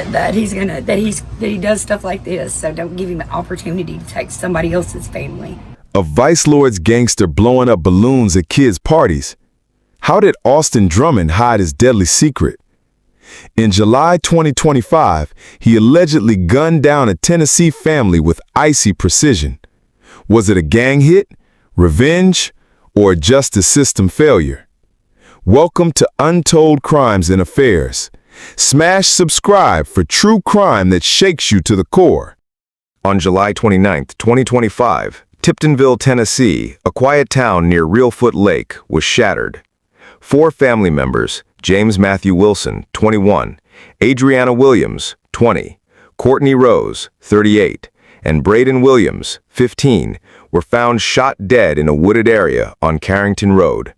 that he does stuff like this, so don't give him the opportunity to take somebody else's family. A vice lord's gangster blowing up balloons at kids' parties. How did Austin Drummond hide his deadly secret? In July 2025, he allegedly gunned down a Tennessee family with icy precision. Was it a gang hit, revenge, or a justice system failure? Welcome to Untold Crimes and Affairs. Smash subscribe for true crime that shakes you to the core. On July 29, 2025, Tiptonville, Tennessee, a quiet town near Reelfoot Lake, was shattered. 4 family members, James Matthew Wilson, 21, Adrianna Williams, 20, Cortney Rose, 38, and Braydon Williams, 15, were found shot dead in a wooded area on Carrington Road.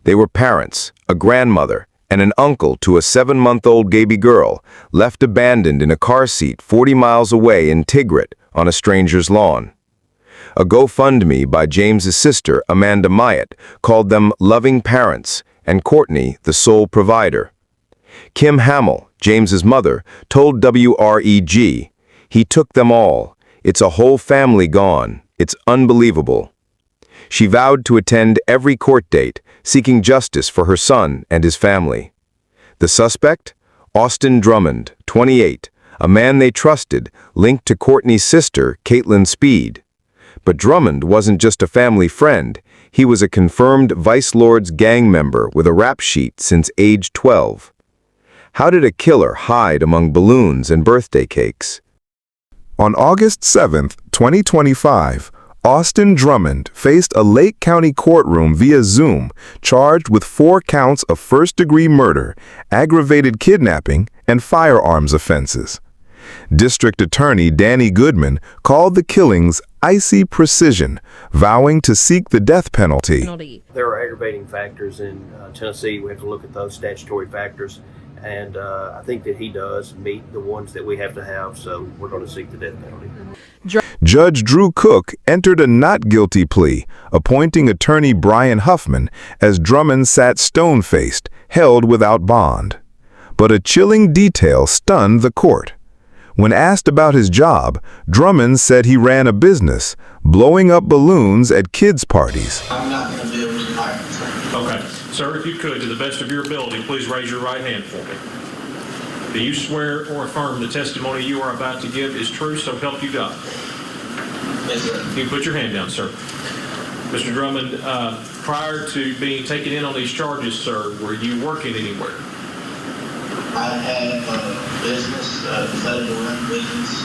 They were parents, a grandmother, and an uncle to a 7-month-old baby girl, left abandoned in a car seat 40 miles away in Tigrit on a stranger's lawn. A GoFundMe by James's sister, Amanda Myatt, called them loving parents, and Cortney the sole provider. Kim Hamil, James's mother, told WREG, "He took them all. It's a whole family gone. It's unbelievable." She vowed to attend every court date, seeking justice for her son and his family. The suspect? Austin Drummond, 28, a man they trusted, linked to Cortney's sister, Kaitlyn Speed. But Drummond wasn't just a family friend. He was a confirmed Vice Lord's gang member with a rap sheet since age 12. How did a killer hide among balloons and birthday cakes? On August 7, 2025, Austin Drummond faced a Lake County courtroom via Zoom, charged with 4 counts of first-degree murder, aggravated kidnapping, and firearms offenses. District Attorney Danny Goodman called the killings icy precision, vowing to seek the death penalty. There are aggravating factors in Tennessee. We have to look at those statutory factors, and I think that he does meet the ones that we have to have, so we're going to seek the death penalty. Judge Drew Cook entered a not guilty plea, appointing attorney Brian Huffman as Drummond sat stone-faced, held without bond. But a chilling detail stunned the court. When asked about his job, Drummond said he ran a business, blowing up balloons at kids' parties. I'm not going to be able to hire. Okay. Sir, if you could, to the best of your ability, please raise your right hand for me. Do you swear or affirm the testimony you are about to give is true, so help you God? Yes, sir. You can put your hand down, sir. Mr. Drummond, prior to being taken in on these charges, sir, were you working anywhere? I have a business, decided to run business,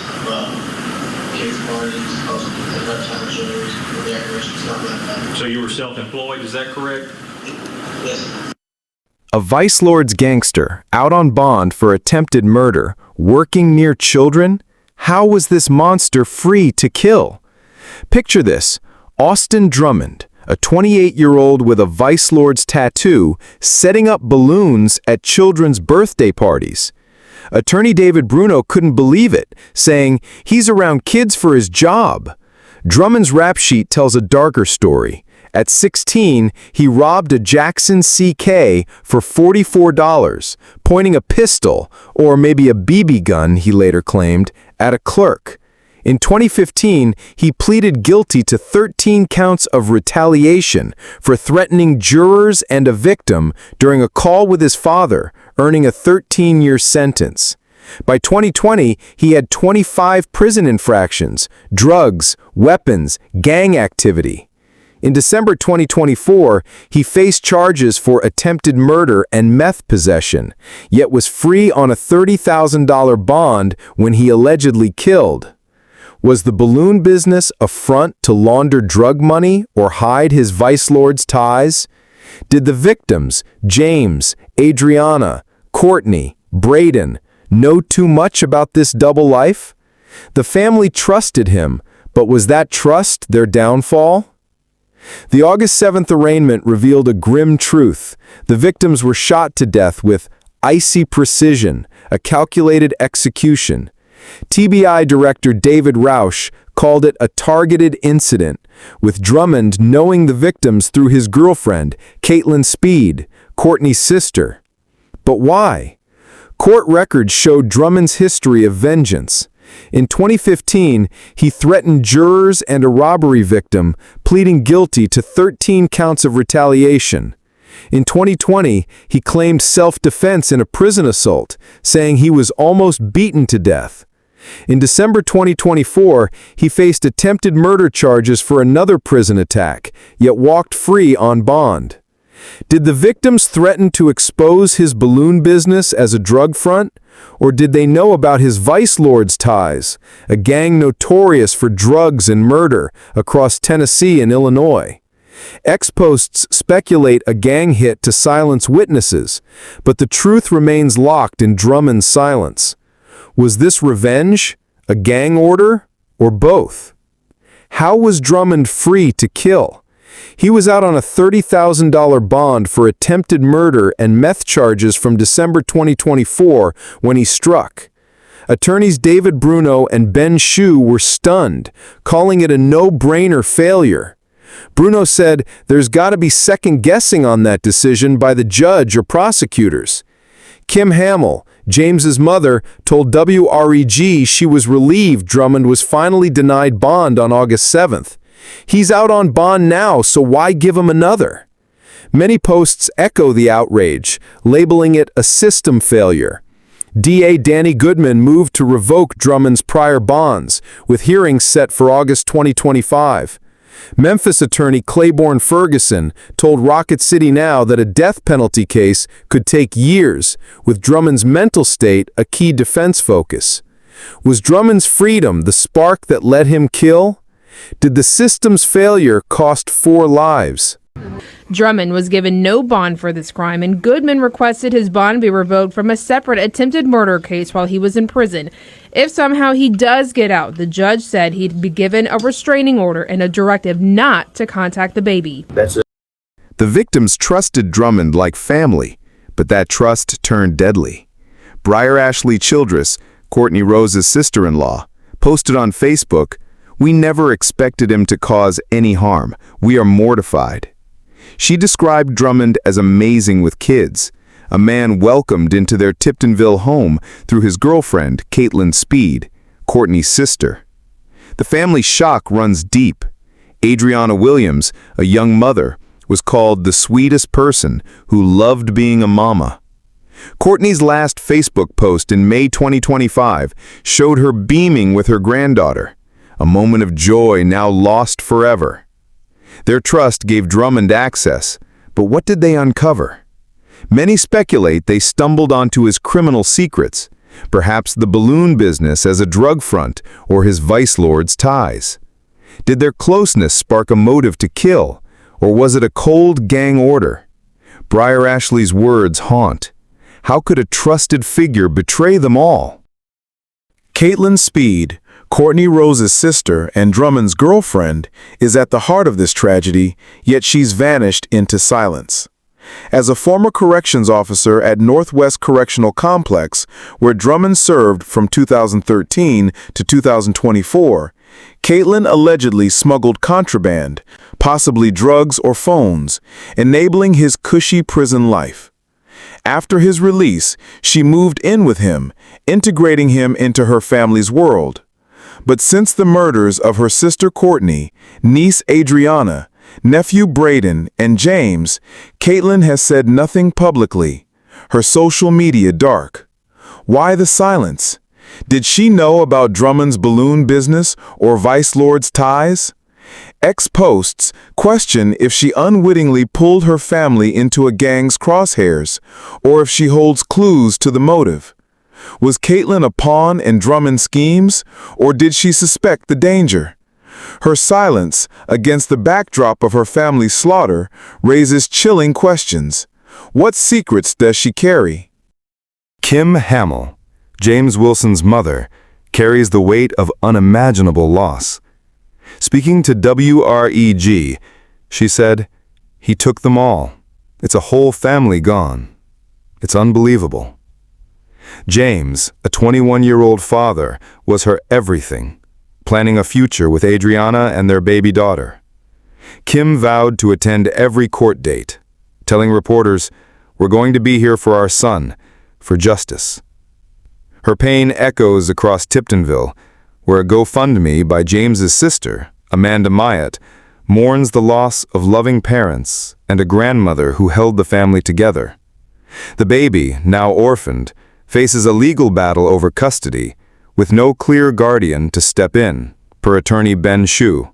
kids' parties, also reptile shows, decorations, stuff like that. So you were self-employed, is that correct? Yes, sir. A Vice Lord's gangster, out on bond for attempted murder, working near children? How was this monster free to kill? Picture this: Austin Drummond, a 28-year-old with a Vice Lord's tattoo, setting up balloons at children's birthday parties. Attorney David Bruno couldn't believe it, saying he's around kids for his job. Drummond's rap sheet tells a darker story. At 16, he robbed a Jackson CK for $44, pointing a pistol, or maybe a BB gun, he later claimed, at a clerk. In 2015, he pleaded guilty to 13 counts of retaliation for threatening jurors and a victim during a call with his father, earning a 13-year sentence. By 2020, he had 25 prison infractions, drugs, weapons, gang activity. In December 2024, he faced charges for attempted murder and meth possession, yet was free on a $30,000 bond when he allegedly killed. Was the balloon business a front to launder drug money or hide his Vice Lord's ties? Did the victims, James, Adrianna, Cortney, Braydon, know too much about this double life? The family trusted him, but was that trust their downfall? The August 7th arraignment revealed a grim truth. The victims were shot to death with icy precision, a calculated execution. TBI director David Rausch called it a targeted incident, with Drummond knowing the victims through his girlfriend, Kaitlyn Speed, Cortney's sister. But why? Court records showed Drummond's history of vengeance. In 2015, he threatened jurors and a robbery victim, pleading guilty to 13 counts of retaliation. In 2020, he claimed self-defense in a prison assault, saying he was almost beaten to death. In December 2024, he faced attempted murder charges for another prison attack, yet walked free on bond. Did the victims threaten to expose his balloon business as a drug front? Or did they know about his vice lord's ties, a gang notorious for drugs and murder across Tennessee and Illinois? Ex-posts speculate a gang hit to silence witnesses, but the truth remains locked in Drummond's silence. Was this revenge, a gang order, or both? How was Drummond free to kill? He was out on a $30,000 bond for attempted murder and meth charges from December 2024 when he struck. Attorneys David Bruno and Ben Shue were stunned, calling it a no-brainer failure. Bruno said there's got to be second-guessing on that decision by the judge or prosecutors. Kim Hamil, James's mother, told WREG she was relieved Drummond was finally denied bond on August 7th. He's out on bond now, so why give him another? Many posts echo the outrage, labeling it a system failure. DA Danny Goodman moved to revoke Drummond's prior bonds, with hearings set for August 2025. Memphis attorney Claiborne Ferguson told Rocket City Now that a death penalty case could take years, with Drummond's mental state a key defense focus. Was Drummond's freedom the spark that let him kill? Did the system's failure cost 4 lives? Drummond was given no bond for this crime, and Goodman requested his bond be revoked from a separate attempted murder case while he was in prison. If somehow he does get out, the judge said he'd be given a restraining order and a directive not to contact the baby. That's it. The victims trusted Drummond like family, but that trust turned deadly. Brier-Ashley Childress, Cortney Rose's sister-in-law, posted on Facebook, "We never expected him to cause any harm. We are mortified." She described Drummond as amazing with kids, a man welcomed into their Tiptonville home through his girlfriend, Kaitlyn Speed, Cortney's sister. The family shock runs deep. Adrianna Williams, a young mother, was called the sweetest person who loved being a mama. Cortney's last Facebook post in May 2025 showed her beaming with her granddaughter, a moment of joy now lost forever. Their trust gave Drummond access, but what did they uncover? Many speculate they stumbled onto his criminal secrets, perhaps the balloon business as a drug front or his vice lord's ties. Did their closeness spark a motive to kill, or was it a cold gang order? Brier-Ashley's words haunt. How could a trusted figure betray them all? Kaitlyn Speed, Cortney Rose's sister and Drummond's girlfriend, is at the heart of this tragedy, yet she's vanished into silence. As a former corrections officer at Northwest Correctional Complex, where Drummond served from 2013 to 2024, Kaitlyn allegedly smuggled contraband, possibly drugs or phones, enabling his cushy prison life. After his release, she moved in with him, integrating him into her family's world. But since the murders of her sister Cortney, niece Adrianna, nephew Braydon, and James, Kaitlyn has said nothing publicly, her social media dark. Why the silence? Did she know about Drummond's balloon business or vice lord's ties? Ex-posts question if she unwittingly pulled her family into a gang's crosshairs, or if she holds clues to the motive. Was Kaitlyn a pawn in Drummond's schemes, or did she suspect the danger? Her silence, against the backdrop of her family's slaughter, raises chilling questions. What secrets does she carry? Kim Hamil, James Wilson's mother, carries the weight of unimaginable loss. Speaking to WREG, she said, "He took them all. It's a whole family gone. It's unbelievable." James, a 21-year-old father, was her everything, planning a future with Adrianna and their baby daughter. Kim vowed to attend every court date, telling reporters, "We're going to be here for our son, for justice." Her pain echoes across Tiptonville, where a GoFundMe by James's sister, Amanda Myatt, mourns the loss of loving parents and a grandmother who held the family together. The baby, now orphaned, faces a legal battle over custody, with no clear guardian to step in, per attorney Ben Shu.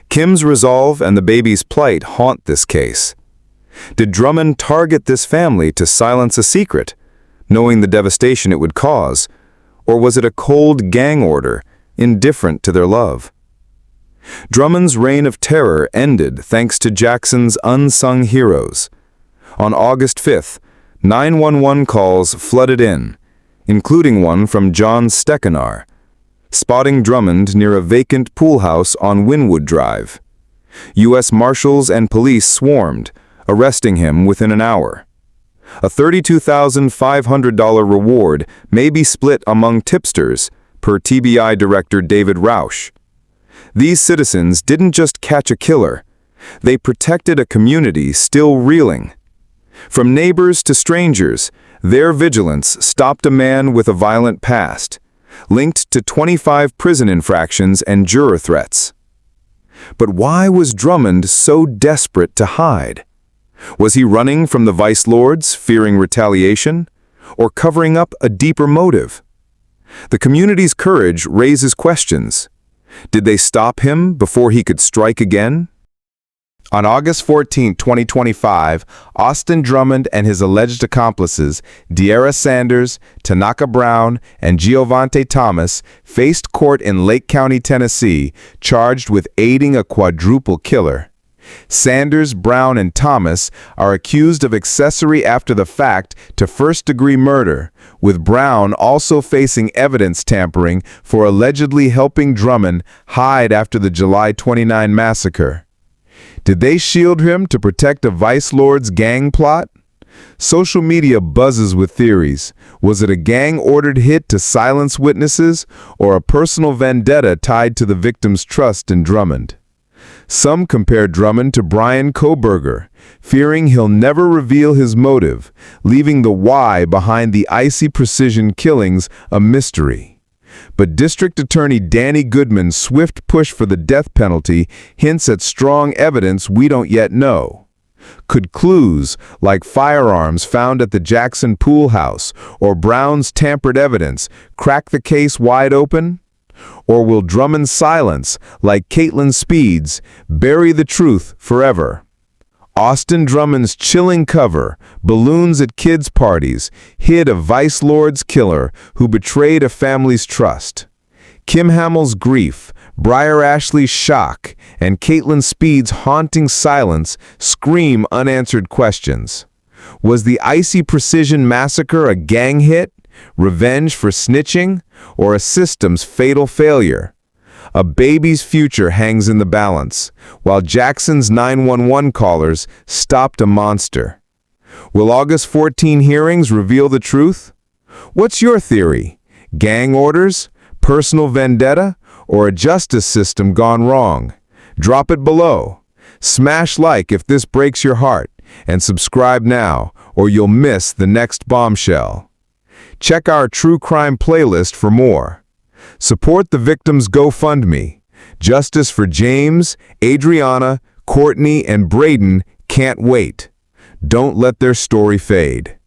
Kim's resolve and the baby's plight haunt this case. Did Drummond target this family to silence a secret, knowing the devastation it would cause, or was it a cold gang order, indifferent to their love? Drummond's reign of terror ended thanks to Jackson's unsung heroes. On August 5th, 911 calls flooded in, including one from John Steckenar, spotting Drummond near a vacant pool house on Wynwood Drive. U.S. Marshals and police swarmed, arresting him within an hour. A $32,500 reward may be split among tipsters, per TBI Director David Rausch. These citizens didn't just catch a killer, they protected a community still reeling. From neighbors to strangers, their vigilance stopped a man with a violent past, linked to 25 prison infractions and juror threats. But why was Drummond so desperate to hide? Was he running from the vice lords, fearing retaliation, or covering up a deeper motive? The community's courage raises questions. Did they stop him before he could strike again? On August 14, 2025, Austin Drummond and his alleged accomplices, De'Ara Sanders, Tanaka Brown, and Giovante Thomas, faced court in Lake County, Tennessee, charged with aiding a quadruple killer. Sanders, Brown, and Thomas are accused of accessory after the fact to first-degree murder, with Brown also facing evidence tampering for allegedly helping Drummond hide after the July 29 massacre. Did they shield him to protect a vice lord's gang plot? Social media buzzes with theories. Was it a gang-ordered hit to silence witnesses, or a personal vendetta tied to the victim's trust in Drummond? Some compare Drummond to Bryan Kohberger, fearing he'll never reveal his motive, leaving the why behind the icy precision killings a mystery. But District Attorney Danny Goodman's swift push for the death penalty hints at strong evidence we don't yet know. Could clues, like firearms found at the Jackson pool house or Brown's tampered evidence, crack the case wide open? Or will Drummond's silence, like Kaitlyn Speed's, bury the truth forever? Austin Drummond's chilling cover, balloons at kids' parties, hid a vice lord's killer who betrayed a family's trust. Kim Hamil's grief, Brier-Ashley's shock, and Kaitlyn Speed's haunting silence scream unanswered questions. Was the icy precision massacre a gang hit, revenge for snitching, or a system's fatal failure? A baby's future hangs in the balance, while Jackson's 911 callers stopped a monster. Will August 14 hearings reveal the truth? What's your theory? Gang orders, personal vendetta, or a justice system gone wrong? Drop it below. Smash like if this breaks your heart, and subscribe now, or you'll miss the next bombshell. Check our true crime playlist for more. Support the victims' GoFundMe. Justice for James, Adrianna, Cortney, and Braydon can't wait. Don't let their story fade.